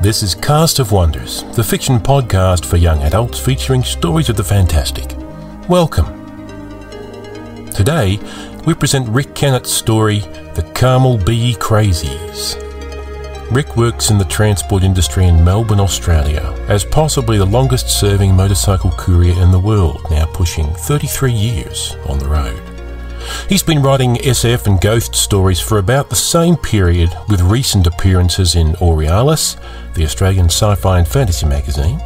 this is Cast of Wonders, the fiction podcast for young adults featuring stories of the fantastic. Welcome. Today, we present Rick Kennett's story, The Carmel Bee Crazies. Rick works in the transport industry in Melbourne, Australia, as possibly the longest-serving motorcycle courier in the world, now pushing 33 years on the road. He's been writing SF and ghost stories for about the same period, with recent appearances in Aurealis, the Australian sci-fi and fantasy magazine,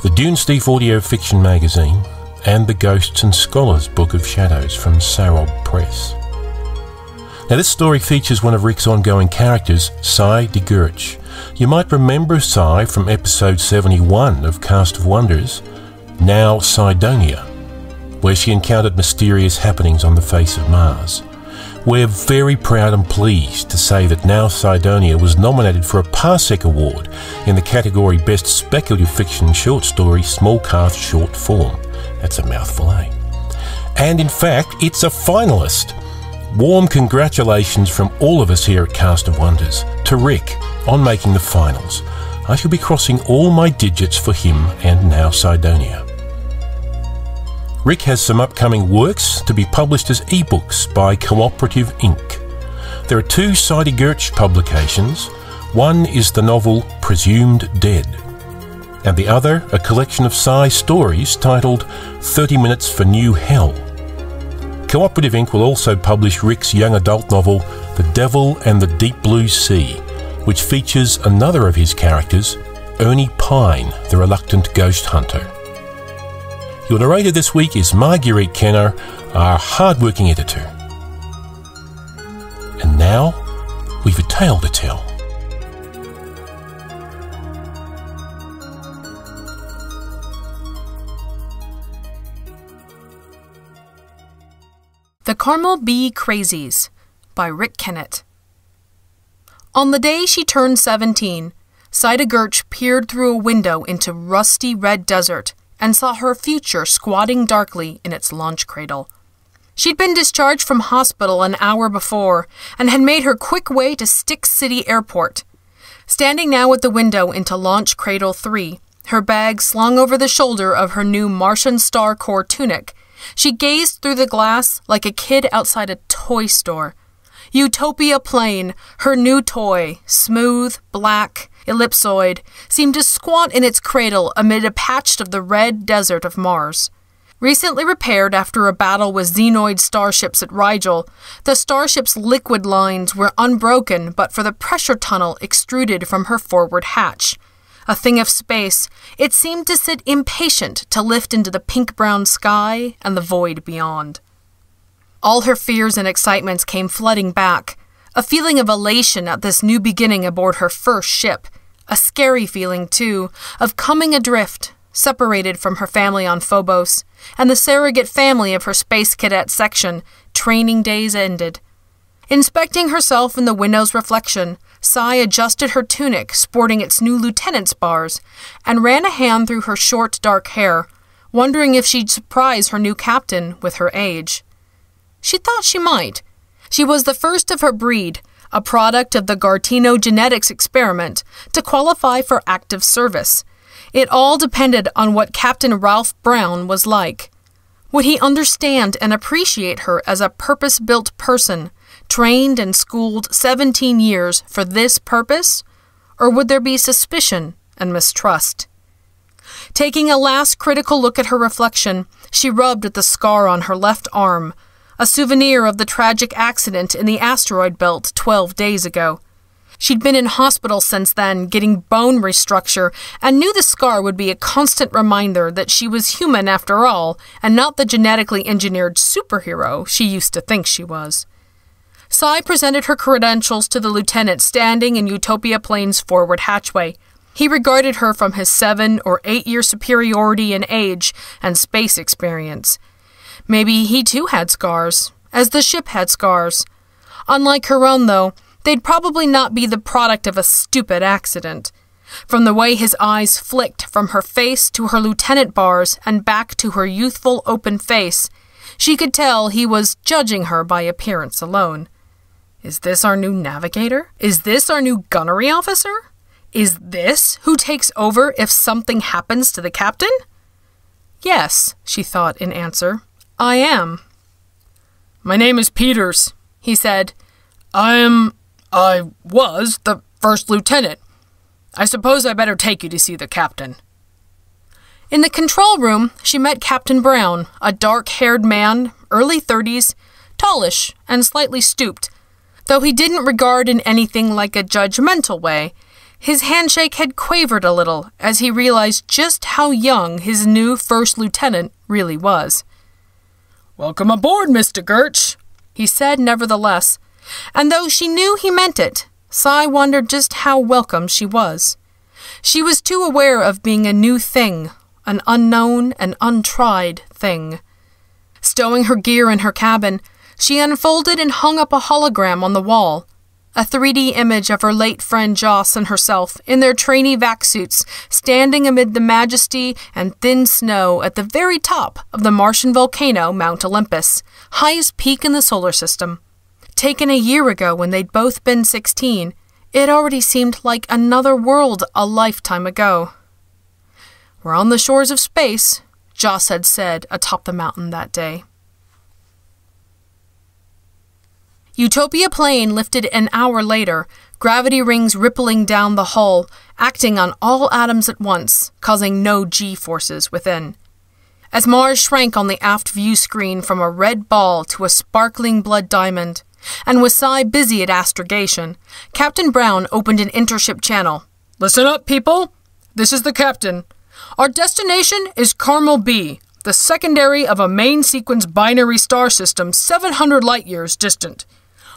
the Dune Steve audio fiction magazine, and the Ghosts and Scholars Book of Shadows from Sarob Press. Now, this story features one of Rick's ongoing characters, Sy DeGurch. You might remember Sy from episode 71 of Cast of Wonders, Now Cydonia, where she encountered mysterious happenings on the face of Mars. We're very proud and pleased to say that Now Cydonia was nominated for a Parsec Award in the category Best Speculative Fiction Short Story Small Cast Short Form. That's a mouthful, eh? And in fact, it's a finalist. Warm congratulations from all of us here at Cast of Wonders to Rick on making the finals. I shall be crossing all my digits for him and Now Cydonia. Rick has some upcoming works to be published as ebooks by Cooperative Inc. There are two Sy DeGurch publications. One is the novel Presumed Dead, and the other a collection of Sy stories titled 30 Minutes for New Hell. Cooperative Inc. will also publish Rick's young adult novel The Devil and the Deep Blue Sea, which features another of his characters, Ernie Pine, the reluctant ghost hunter. Your narrator this week is Marguerite Kenner, our hard-working editor. And now, we've a tale to tell. The Carmel Bee Crazies by Rick Kennett. On the day she turned 17, Sy DeGurch peered through a window into rusty red desert and saw her future squatting darkly in its launch cradle. She'd been discharged from hospital an hour before and had made her quick way to Stick City Airport. Standing now at the window into Launch Cradle 3, her bag slung over the shoulder of her new Martian Star Corps tunic, she gazed through the glass like a kid outside a toy store. Utopia Plane, her new toy, smooth, black, ellipsoid, seemed to squat in its cradle amid a patch of the red desert of Mars. Recently repaired after a battle with Xenoid starships at Rigel, the starship's liquid lines were unbroken but for the pressure tunnel extruded from her forward hatch. A thing of space, it seemed to sit impatient to lift into the pink-brown sky and the void beyond. All her fears and excitements came flooding back. A feeling of elation at this new beginning aboard her first ship. A scary feeling, too, of coming adrift, separated from her family on Phobos, and the surrogate family of her space cadet section, training days ended. Inspecting herself in the window's reflection, Sy adjusted her tunic, sporting its new lieutenant's bars, and ran a hand through her short, dark hair, wondering if she'd surprise her new captain with her age. She thought she might. She was the first of her breed, a product of the Gartino genetics experiment, to qualify for active service. It all depended on what Captain Ralph Brown was like. Would he understand and appreciate her as a purpose-built person, trained and schooled 17 years for this purpose? Or would there be suspicion and mistrust? Taking a last critical look at her reflection, she rubbed at the scar on her left arm, a souvenir of the tragic accident in the asteroid belt 12 days ago. She'd been in hospital since then, getting bone restructure, and knew the scar would be a constant reminder that she was human after all, and not the genetically engineered superhero she used to think she was. Sy presented her credentials to the lieutenant standing in Utopia Plane's forward hatchway. He regarded her from his 7 or 8 year superiority in age and space experience. Maybe he too had scars, as the ship had scars. Unlike her own, though, they'd probably not be the product of a stupid accident. From the way his eyes flicked from her face to her lieutenant bars and back to her youthful open face, she could tell he was judging her by appearance alone. Is this our new navigator? Is this our new gunnery officer? Is this who takes over if something happens to the captain? Yes, she thought in answer. I am. My name is Peters, he said. I was the first lieutenant. I suppose I better take you to see the captain. In the control room, she met Captain Brown, a dark-haired man, early 30s, tallish and slightly stooped. Though he didn't regard in anything like a judgmental way, his handshake had quavered a little as he realized just how young his new first lieutenant really was. Welcome aboard, Mr. Gertsch, he said nevertheless, and though she knew he meant it, Cy wondered just how welcome she was. She was too aware of being a new thing, an unknown and untried thing. Stowing her gear in her cabin, she unfolded and hung up a hologram on the wall, a 3D image of her late friend Joss and herself in their trainee vac suits, standing amid the majesty and thin snow at the very top of the Martian volcano Mount Olympus, highest peak in the solar system. Taken a year ago when they'd both been 16, it already seemed like another world a lifetime ago. We're on the shores of space, Joss had said atop the mountain that day. Utopia plane lifted an hour later, gravity rings rippling down the hull, acting on all atoms at once, causing no G-forces within. As Mars shrank on the aft view screen from a red ball to a sparkling blood diamond, and with Cy busy at astrogation, Captain Brown opened an intership channel. Listen up, people! This is the captain. Our destination is Carmel B, the secondary of a main sequence binary star system 700 light-years distant.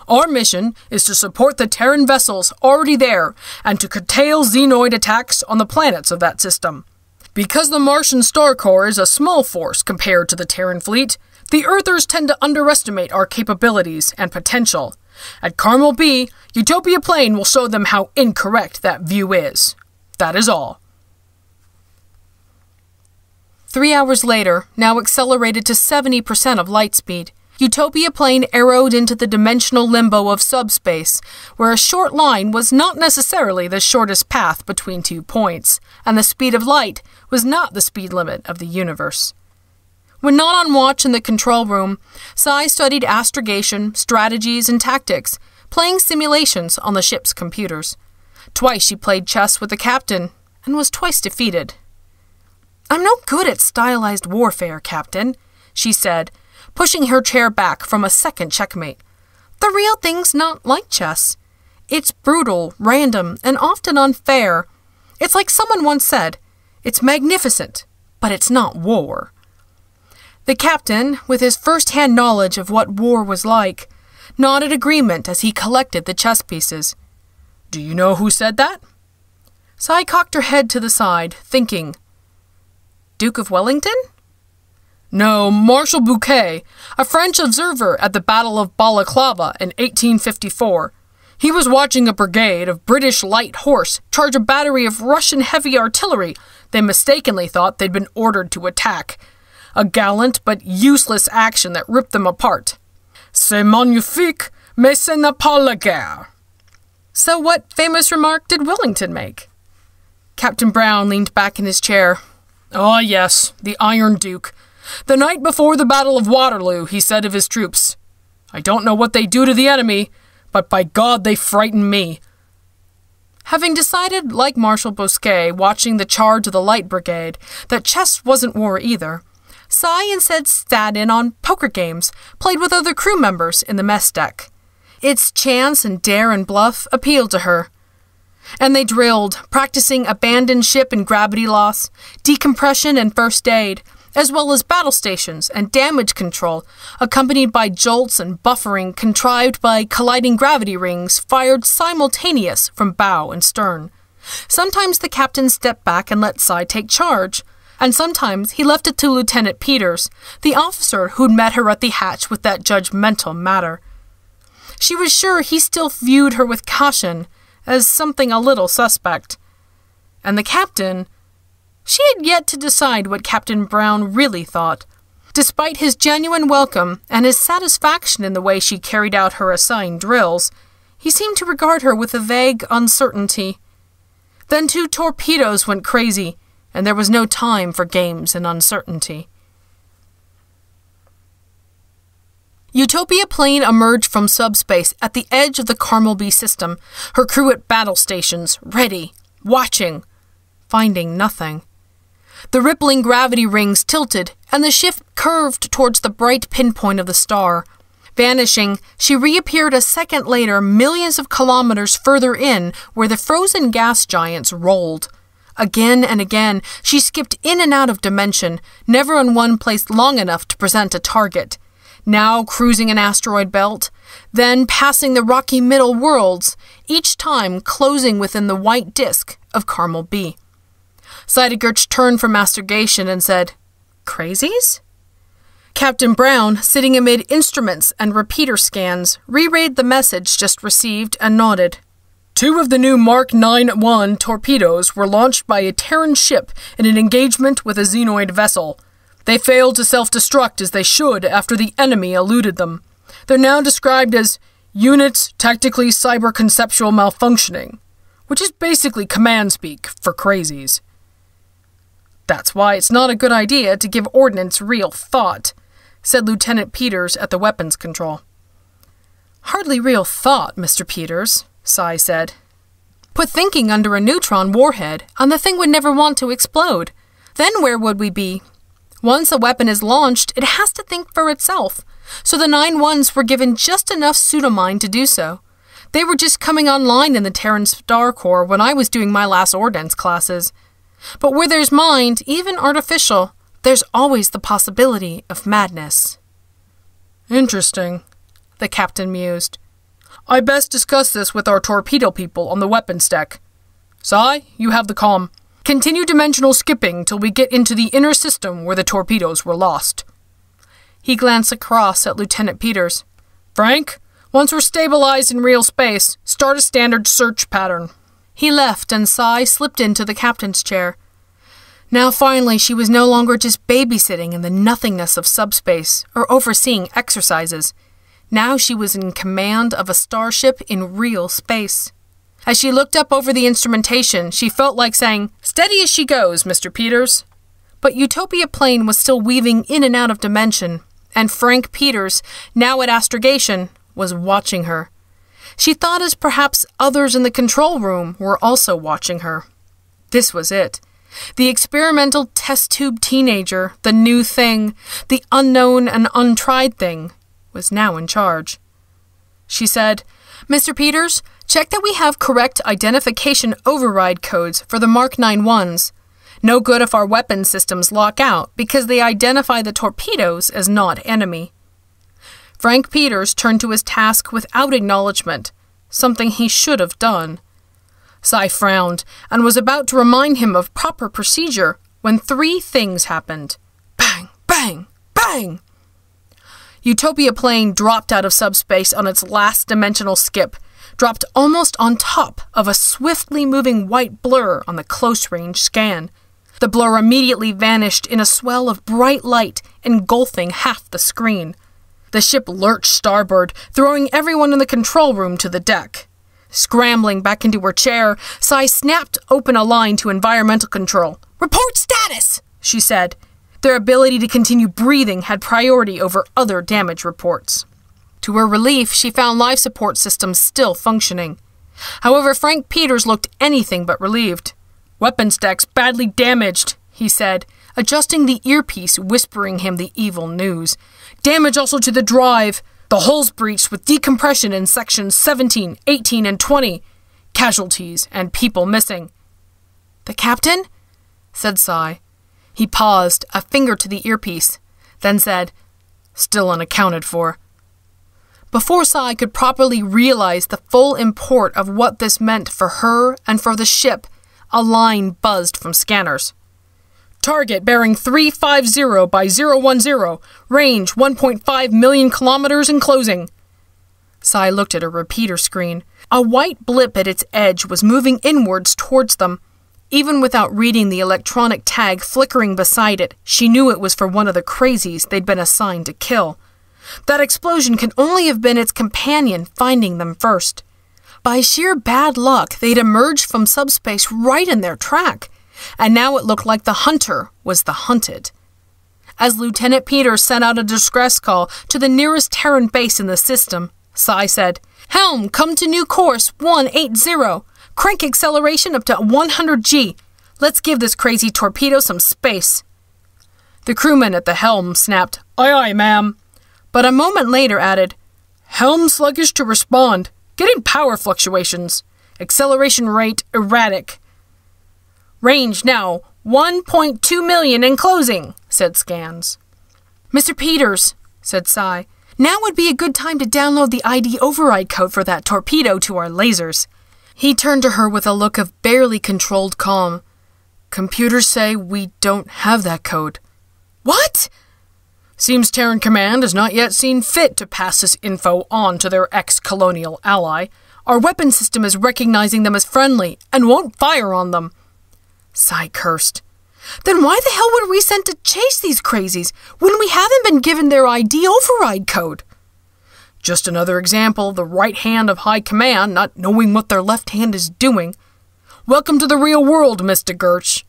Our mission is to support the Terran vessels already there and to curtail Xenoid attacks on the planets of that system. Because the Martian Star Corps is a small force compared to the Terran fleet, the Earthers tend to underestimate our capabilities and potential. At Carmel B, Utopia Plane will show them how incorrect that view is. That is all. 3 hours later, now accelerated to 70% of light speed, Utopia Plane arrowed into the dimensional limbo of subspace, where a short line was not necessarily the shortest path between 2 points, and the speed of light was not the speed limit of the universe. When not on watch in the control room, Cy studied astrogation, strategies, and tactics, playing simulations on the ship's computers. Twice she played chess with the captain, and was twice defeated. I'm no good at stylized warfare, Captain, she said, pushing her chair back from a second checkmate. The real thing's not like chess. It's brutal, random, and often unfair. It's like someone once said, it's magnificent, but it's not war. The captain, with his first-hand knowledge of what war was like, nodded agreement as he collected the chess pieces. Do you know who said that? Cy cocked her head to the side, thinking. Duke of Wellington? No, Marshal Bouquet, a French observer at the Battle of Balaclava in 1854. He was watching a brigade of British light horse charge a battery of Russian heavy artillery they mistakenly thought they'd been ordered to attack. A gallant but useless action that ripped them apart. C'est magnifique, mais ce n'est pas la guerre. So what famous remark did Wellington make? Captain Brown leaned back in his chair. Ah, yes, the Iron Duke. The night before the Battle of Waterloo, he said of his troops, I don't know what they do to the enemy, but by God they frighten me. Having decided, like Marshal Bosquet watching the charge of the Light Brigade, that chess wasn't war either, Cy instead sat in on poker games, played with other crew members in the mess deck. Its chance and dare and bluff appealed to her. And they drilled, practicing abandoned ship and gravity loss, decompression and first aid, as well as battle stations and damage control, accompanied by jolts and buffering contrived by colliding gravity rings fired simultaneous from bow and stern. Sometimes the captain stepped back and let Cy take charge, and sometimes he left it to Lieutenant Peters, the officer who'd met her at the hatch with that judgmental matter. She was sure he still viewed her with caution, as something a little suspect. And the captain... She had yet to decide what Captain Brown really thought. Despite his genuine welcome and his satisfaction in the way she carried out her assigned drills, he seemed to regard her with a vague uncertainty. Then 2 torpedoes went crazy, and there was no time for games and uncertainty. Utopia plane emerged from subspace at the edge of the Carmel B system, her crew at battle stations, ready, watching, finding nothing. The rippling gravity rings tilted, and the ship curved towards the bright pinpoint of the star. Vanishing, she reappeared a second later, millions of kilometers further in, where the frozen gas giants rolled. Again and again, she skipped in and out of dimension, never in one place long enough to present a target. Now cruising an asteroid belt, then passing the rocky middle worlds, each time closing within the white disk of Carmel B. Seidegertz turned from astrogation and said, "Crazies?" Captain Brown, sitting amid instruments and repeater scans, reread the message just received and nodded. 2 of the new Mark 9-1 torpedoes were launched by a Terran ship in an engagement with a Xenoid vessel. They failed to self-destruct as they should after the enemy eluded them. They're now described as units tactically cyber-conceptual malfunctioning, which is basically command speak for crazies. That's why it's not a good idea to give ordnance real thought, said Lieutenant Peters at the weapons control. Hardly real thought, Mr. Peters, Sai said. Put thinking under a neutron warhead, and the thing would never want to explode. Then where would we be? Once a weapon is launched, it has to think for itself, so the 9-1s were given just enough pseudomind to do so. They were just coming online in the Terran Star Corps when I was doing my last ordnance classes. But where there's mind, even artificial, there's always the possibility of madness. Interesting, the captain mused. I best discuss this with our torpedo people on the weapons deck. Sai, you have the comm. Continue dimensional skipping till we get into the inner system where the torpedoes were lost. He glanced across at Lieutenant Peters. Frank, once we're stabilized in real space, start a standard search pattern. He left, and Sai slipped into the captain's chair. Now finally she was no longer just babysitting in the nothingness of subspace or overseeing exercises. Now she was in command of a starship in real space. As she looked up over the instrumentation, she felt like saying, "Steady as she goes, Mr. Peters." But Utopia plane was still weaving in and out of dimension, and Frank Peters, now at astrogation, was watching her. She thought as perhaps others in the control room were also watching her. This was it. The experimental test tube teenager, the new thing, the unknown and untried thing, was now in charge. She said, "Mr. Peters, check that we have correct identification override codes for the Mark 9-1s. No good if our weapon systems lock out because they identify the torpedoes as not enemy." Frank Peters turned to his task without acknowledgement, something he should have done. Sai frowned and was about to remind him of proper procedure when 3 things happened. Bang, bang, bang! Utopia plane dropped out of subspace on its last dimensional skip, dropped almost on top of a swiftly moving white blur on the close-range scan. The blur immediately vanished in a swell of bright light engulfing half the screen. The ship lurched starboard, throwing everyone in the control room to the deck. Scrambling back into her chair, Sai snapped open a line to environmental control. "Report status," she said. Their ability to continue breathing had priority over other damage reports. To her relief, she found life support systems still functioning. However, Frank Peters looked anything but relieved. "Weapons deck's badly damaged," he said, adjusting the earpiece, whispering him the evil news. "Damage also to the drive. The hull's breached with decompression in sections 17, 18, and 20. Casualties and people missing." "The captain?" said Sai. He paused, a finger to the earpiece, then said, "Still unaccounted for." Before Sai could properly realize the full import of what this meant for her and for the ship, a line buzzed from scanners. "Target bearing 350 by 010, range 1.5 million kilometers and closing." Sai looked at her repeater screen. A white blip at its edge was moving inwards towards them. Even without reading the electronic tag flickering beside it, she knew it was for one of the crazies they'd been assigned to kill. That explosion could only have been its companion finding them first. By sheer bad luck, they'd emerged from subspace right in their track, and now it looked like the hunter was the hunted. As Lieutenant Peters sent out a distress call to the nearest Terran base in the system, Psi said, "Helm, come to new course 180. Crank acceleration up to 100 G. Let's give this crazy torpedo some space." The crewman at the helm snapped, "Aye, aye, ma'am," but a moment later added, "Helm sluggish to respond. Getting power fluctuations. Acceleration rate erratic." "Range now 1.2 million in closing," said scans. "Mr. Peters," said Psi, "now would be a good time to download the ID override code for that torpedo to our lasers." He turned to her with a look of barely controlled calm. "Computers say we don't have that code." "What?" "Seems Terran Command has not yet seen fit to pass this info on to their ex-colonial ally. Our weapon system is recognizing them as friendly and won't fire on them." Psi cursed. "Then why the hell were we sent to chase these crazies when we haven't been given their ID override code?" "Just another example of the right hand of High Command not knowing what their left hand is doing. Welcome to the real world, Mr. Gertsch."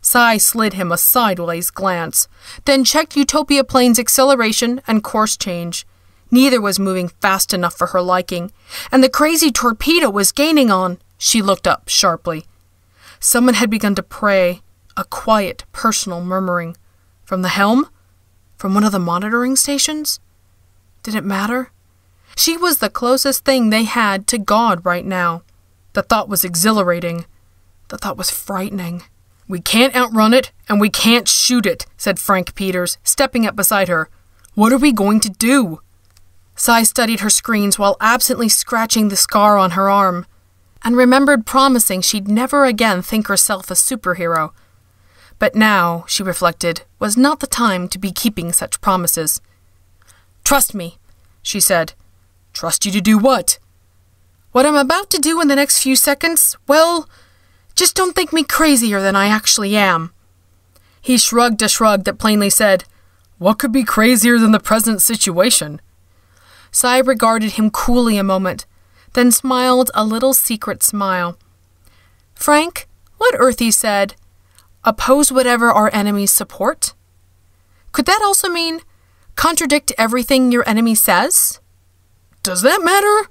Psi slid him a sideways glance, then checked Utopia Plane's acceleration and course change. Neither was moving fast enough for her liking, and the crazy torpedo was gaining on. She looked up sharply. Someone had begun to pray, a quiet, personal murmuring. From the helm? From one of the monitoring stations? Did it matter? She was the closest thing they had to God right now. The thought was exhilarating. The thought was frightening. "We can't outrun it, and we can't shoot it," said Frank Peters, stepping up beside her. "What are we going to do?" Psi studied her screens while absently scratching the scar on her arm, and remembered promising she'd never again think herself a superhero. But now, she reflected, was not the time to be keeping such promises. "Trust me," she said. "Trust you to do what?" "What I'm about to do in the next few seconds, well, just don't think me crazier than I actually am." He shrugged a shrug that plainly said, "What could be crazier than the present situation?" Psi regarded him coolly a moment, then smiled a little secret smile. "Frank, what Earthy said, oppose whatever our enemies support? Could that also mean contradict everything your enemy says?" "Does that matter?"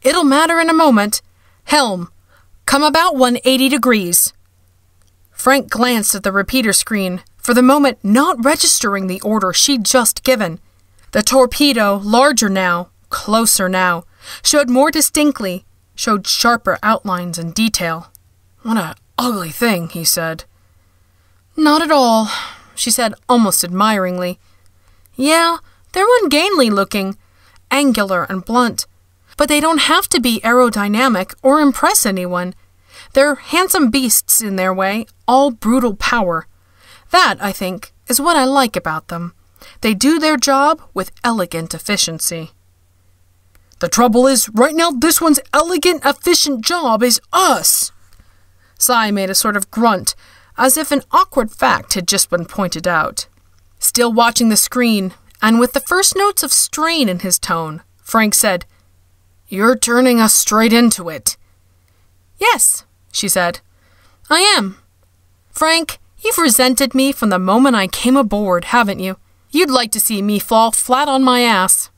"It'll matter in a moment. Helm, come about 180 degrees. Frank glanced at the repeater screen, for the moment not registering the order she'd just given. The torpedo, larger now, closer now, showed more distinctly, showed sharper outlines and detail. "What a ugly thing," he said. "Not at all," she said almost admiringly. "Yeah, they're ungainly looking, angular and blunt, but they don't have to be aerodynamic or impress anyone. They're handsome beasts in their way, all brutal power. That, I think, is what I like about them. They do their job with elegant efficiency." "The trouble is, right now this one's elegant, efficient job is us." Psi made a sort of grunt, as if an awkward fact had just been pointed out. Still watching the screen, and with the first notes of strain in his tone, Frank said, "You're turning us straight into it." "Yes," she said, "I am. Frank, you've resented me from the moment I came aboard, haven't you? You'd like to see me fall flat on my ass.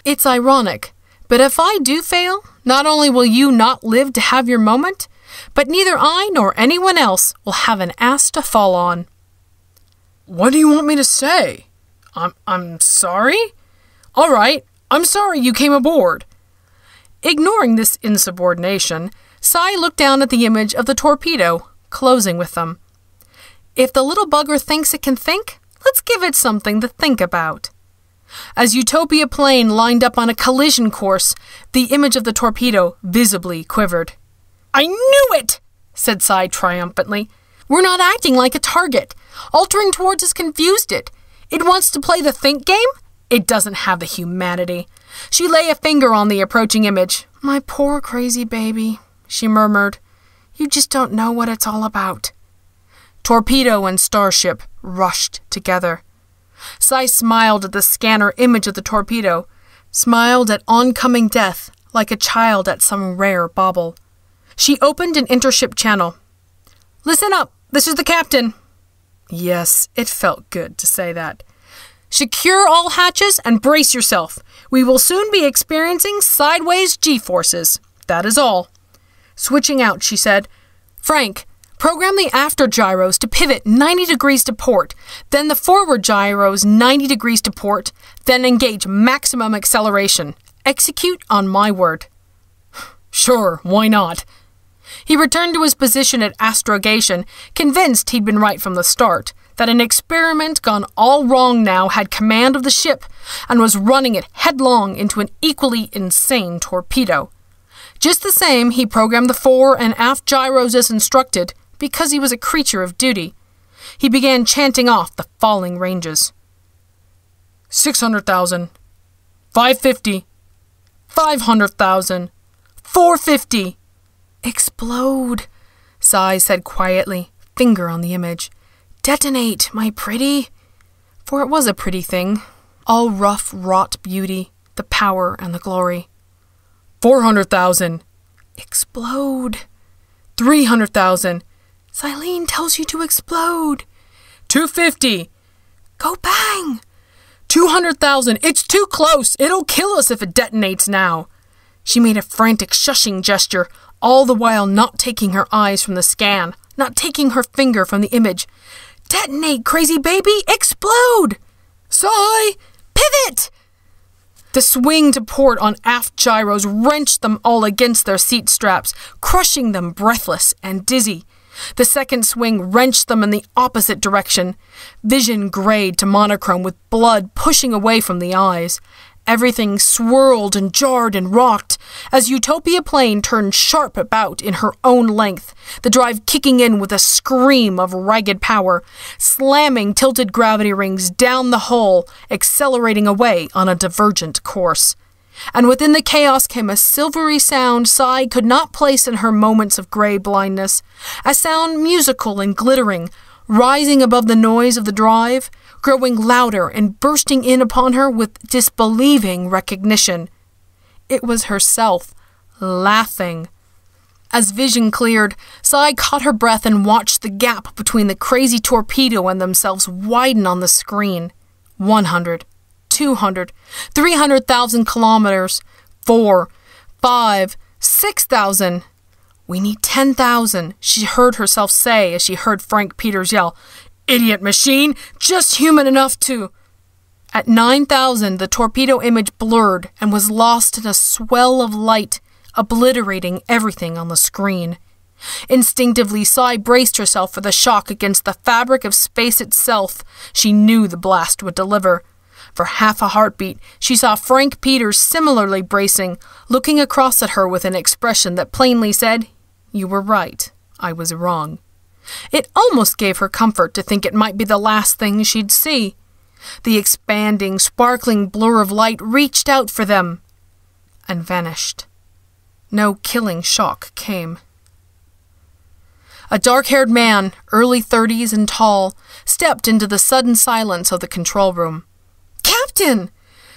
It's ironic, but if I do fail, not only will you not live to have your moment, but neither I nor anyone else will have an ass to fall on." "What do you want me to say? I'm sorry? All right, I'm sorry you came aboard." Ignoring this insubordination, Psi looked down at the image of the torpedo, closing with them. If the little bugger thinks it can think, let's give it something to think about. As Utopia Plane lined up on a collision course, the image of the torpedo visibly quivered. "I knew it!" said Psi triumphantly. "We're not acting like a target. Altering towards us confused it. It wants to play the think game? It doesn't have the humanity." She lay a finger on the approaching image. "My poor crazy baby," she murmured. "You just don't know what it's all about." Torpedo and starship rushed together. Psi smiled at the scanner image of the torpedo, smiled at oncoming death, like a child at some rare bauble. She opened an intership channel. "Listen up, this is the captain." Yes, it felt good to say that. "Secure all hatches and brace yourself. We will soon be experiencing sideways G-forces. That is all." Switching out, she said, "Frank, program the after gyros to pivot 90 degrees to port, then the forward gyros 90 degrees to port, then engage maximum acceleration. Execute on my word." "Sure, why not?" He returned to his position at astrogation, convinced he'd been right from the start, that an experiment gone all wrong now had command of the ship and was running it headlong into an equally insane torpedo. Just the same, he programmed the fore and aft gyros as instructed, because he was a creature of duty. He began chanting off the falling ranges. 600,000, 550, 500,000, 450. "Explode," Sai said quietly, finger on the image. "Detonate, my pretty." For it was a pretty thing, all rough, wrought beauty, the power and the glory. 400,000. "Explode." 300,000. "Silene tells you to explode." 250. "Go bang." 200,000. "It's too close. It'll kill us if it detonates now." She made a frantic shushing gesture, all the while not taking her eyes from the scan, not taking her finger from the image. "Detonate, crazy baby! Explode!" "Sai! Pivot!" The swing to port on aft gyros wrenched them all against their seat straps, crushing them breathless and dizzy. The second swing wrenched them in the opposite direction. Vision grayed to monochrome with blood pushing away from the eyes. Everything swirled and jarred and rocked as Utopia Plane turned sharp about in her own length, the drive kicking in with a scream of ragged power, slamming tilted gravity rings down the hull, accelerating away on a divergent course. And within the chaos came a silvery sound Sai could not place in her moments of gray blindness, a sound musical and glittering, rising above the noise of the drive, growing louder and bursting in upon her with disbelieving recognition. It was herself, laughing. As vision cleared, Sai caught her breath and watched the gap between the crazy torpedo and themselves widen on the screen. 100, 200, 300,000 kilometers. 4, 5, 6,000. "We need 10,000, she heard herself say as she heard Frank Peters yell, "Idiot machine! Just human enough to—" At 9,000, the torpedo image blurred and was lost in a swell of light, obliterating everything on the screen. Instinctively, Sai braced herself for the shock against the fabric of space itself she knew the blast would deliver. For half a heartbeat, she saw Frank Peters similarly bracing, looking across at her with an expression that plainly said, "You were right. I was wrong." It almost gave her comfort to think it might be the last thing she'd see. The expanding, sparkling blur of light reached out for them and vanished. No killing shock came. A dark-haired man, early 30s and tall, stepped into the sudden silence of the control room. "Captain!"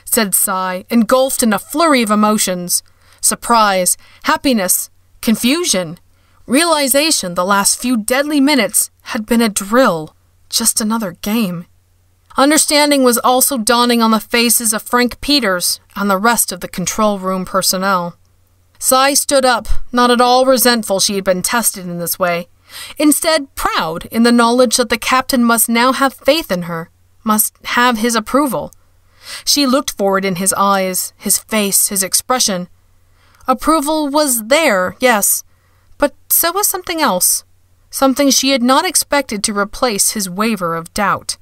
said Sai, engulfed in a flurry of emotions. Surprise, happiness, confusion, realization the last few deadly minutes had been a drill, just another game. Understanding was also dawning on the faces of Frank Peters and the rest of the control room personnel. Sai stood up, not at all resentful she had been tested in this way. Instead, proud in the knowledge that the captain must now have faith in her, must have his approval. She looked forward in his eyes, his face, his expression. Approval was there, yes, but so was something else, something she had not expected to replace his waver of doubt.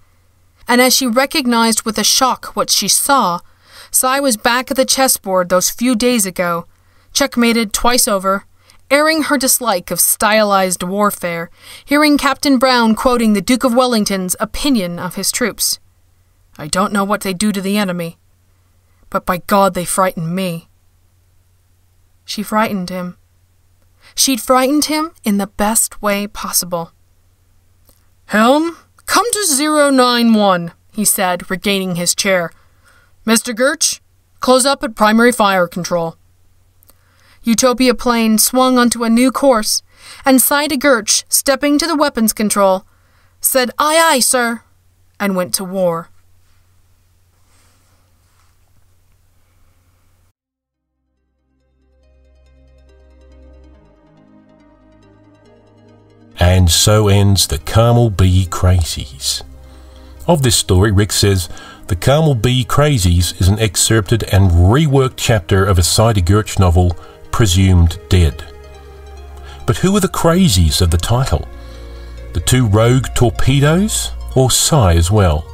And as she recognized with a shock what she saw, Sai was back at the chessboard those few days ago, checkmated twice over, airing her dislike of stylized warfare, hearing Captain Brown quoting the Duke of Wellington's opinion of his troops. "I don't know what they do to the enemy, but by God they frighten me." She frightened him. She'd frightened him in the best way possible. "Helm, come to 091, he said, regaining his chair. "Mr. Gertsch, close up at primary fire control." Utopia plane swung onto a new course, and Saida Gurch, stepping to the weapons control, said, "Aye, aye, sir," and went to war. And so ends the Carmel Bee Crazies. Of this story, Rick says, the Carmel Bee Crazies is an excerpted and reworked chapter of a Saida Gurch novel, Presumed Dead. But who are the crazies of the title? The two rogue torpedoes, or Sai as well?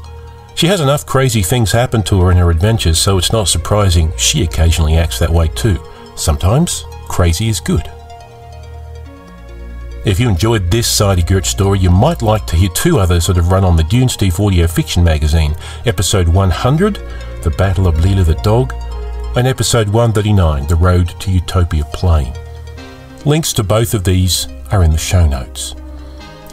She has enough crazy things happen to her in her adventures, so it's not surprising she occasionally acts that way too. Sometimes crazy is good. If you enjoyed this Saida Gurch story, you might like to hear two others that have run on the Dune Steve Audio Fiction magazine, episode 100, The Battle of Leela the Dog, and episode 139, The Road to Utopia Plain. Links to both of these are in the show notes.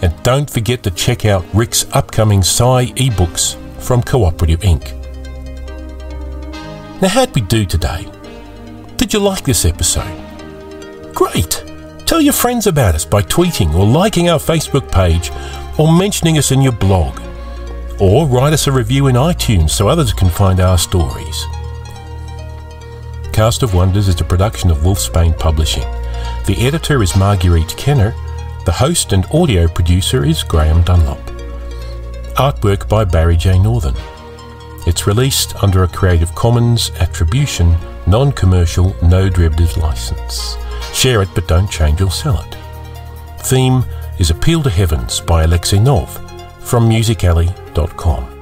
And don't forget to check out Rick's upcoming Sai ebooks from Cooperative Inc. Now, how'd we do today? Did you like this episode? Great! Tell your friends about us by tweeting or liking our Facebook page or mentioning us in your blog. Or write us a review in iTunes so others can find our stories. Cast of Wonders is a production of Wolfsbane Publishing. The editor is Marguerite Kenner. The host and audio producer is Graham Dunlop. Artwork by Barry J. Northern. It's released under a Creative Commons Attribution, Non-Commercial, No Derivatives license. Share it but don't change or sell it. Theme is Appeal to Heavens by Alexei Nov from musicalley.com.